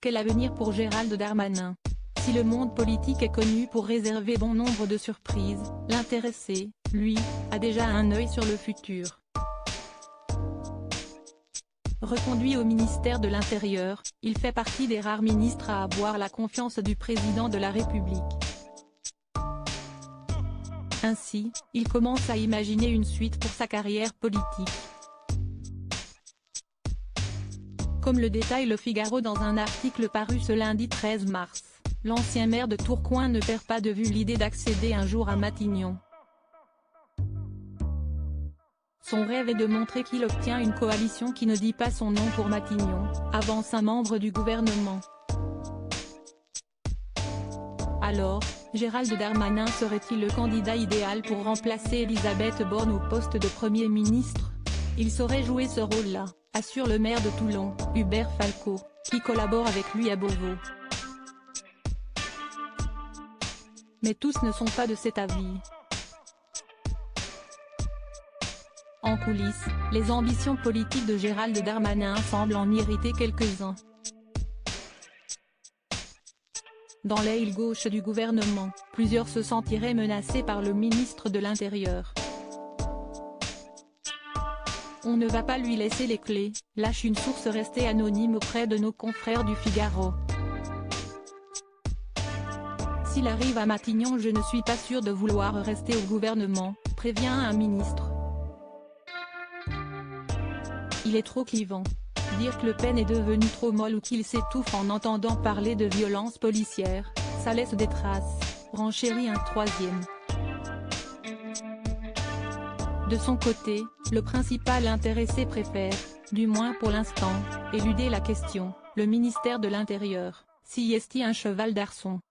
Quel avenir pour Gérald Darmanin? Si le monde politique est connu pour réserver bon nombre de surprises, l'intéressé, lui, a déjà un œil sur le futur. Reconduit au ministère de l'Intérieur, il fait partie des rares ministres à avoir la confiance du président de la République. Ainsi, il commence à imaginer une suite pour sa carrière politique. Comme le détaille Le Figaro dans un article paru ce lundi 13 mars, l'ancien maire de Tourcoing ne perd pas de vue l'idée d'accéder un jour à Matignon. Son rêve est de montrer qu'il obtient une coalition qui ne dit pas son nom pour Matignon, avance un membre du gouvernement. Alors, Gérald Darmanin serait-il le candidat idéal pour remplacer Elisabeth Borne au poste de Premier ministre? Il saurait jouer ce rôle-là, assure le maire de Toulon, Hubert Falco, qui collabore avec lui à Beauvau. Mais tous ne sont pas de cet avis. En coulisses, les ambitions politiques de Gérald Darmanin semblent en irriter quelques-uns. Dans l'aile gauche du gouvernement, plusieurs se sentiraient menacés par le ministre de l'Intérieur. On ne va pas lui laisser les clés, lâche une source restée anonyme auprès de nos confrères du Figaro. S'il arrive à Matignon, je ne suis pas sûr de vouloir rester au gouvernement, prévient un ministre. Il est trop clivant. Dire que Le Pen est devenu trop molle ou qu'il s'étouffe en entendant parler de violences policières, ça laisse des traces, renchérit un troisième. De son côté, le principal intéressé préfère, du moins pour l'instant, éluder la question, le ministère de l'Intérieur, s'y est-il un cheval d'arçon.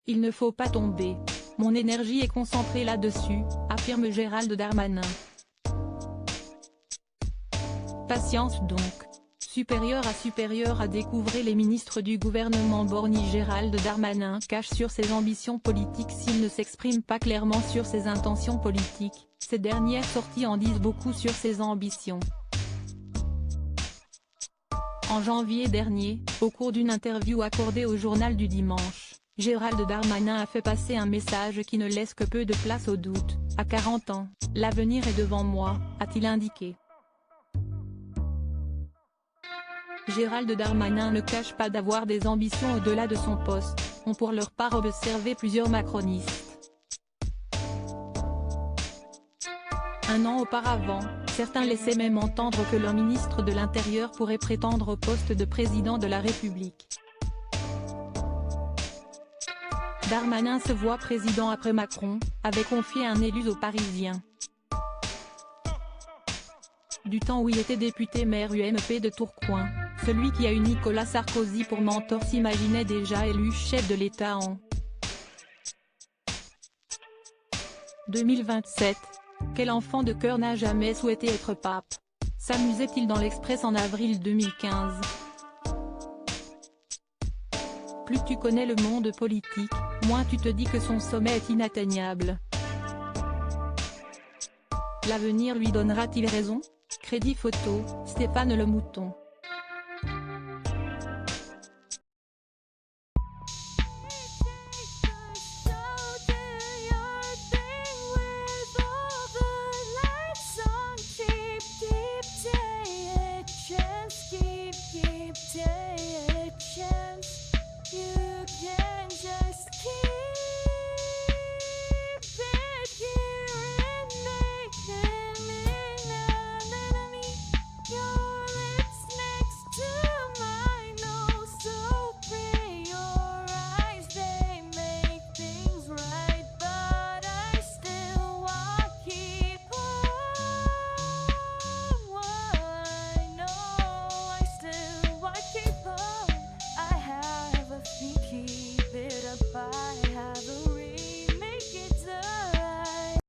Il ne faut pas tomber. Mon énergie est concentrée là-dessus, affirme Gérald Darmanin. Patience donc. Supérieur à découvrir les ministres du gouvernement borni. Gérald Darmanin cache sur ses ambitions politiques s'il ne s'exprime pas clairement sur ses intentions politiques, ces dernières sorties en disent beaucoup sur ses ambitions. En janvier dernier, au cours d'une interview accordée au Journal du Dimanche, Gérald Darmanin a fait passer un message qui ne laisse que peu de place au doute. À 40 ans, l'avenir est devant moi, a-t-il indiqué. Gérald Darmanin ne cache pas d'avoir des ambitions au-delà de son poste, ont pour leur part observé plusieurs macronistes. Un an auparavant, certains laissaient même entendre que leur ministre de l'Intérieur pourrait prétendre au poste de président de la République. Darmanin se voit président après Macron, avait confié un élu aux Parisiens. Du temps où il était député maire UMP de Tourcoing, celui qui a eu Nicolas Sarkozy pour mentor s'imaginait déjà élu chef de l'État en 2027. Quel enfant de cœur n'a jamais souhaité être pape? S'amusait-il dans l'Express en avril 2015. Plus tu connais le monde politique, moins tu te dis que son sommet est inatteignable. L'avenir lui donnera-t-il raison? Crédit photo, Stéphane Le Mouton. You can just keep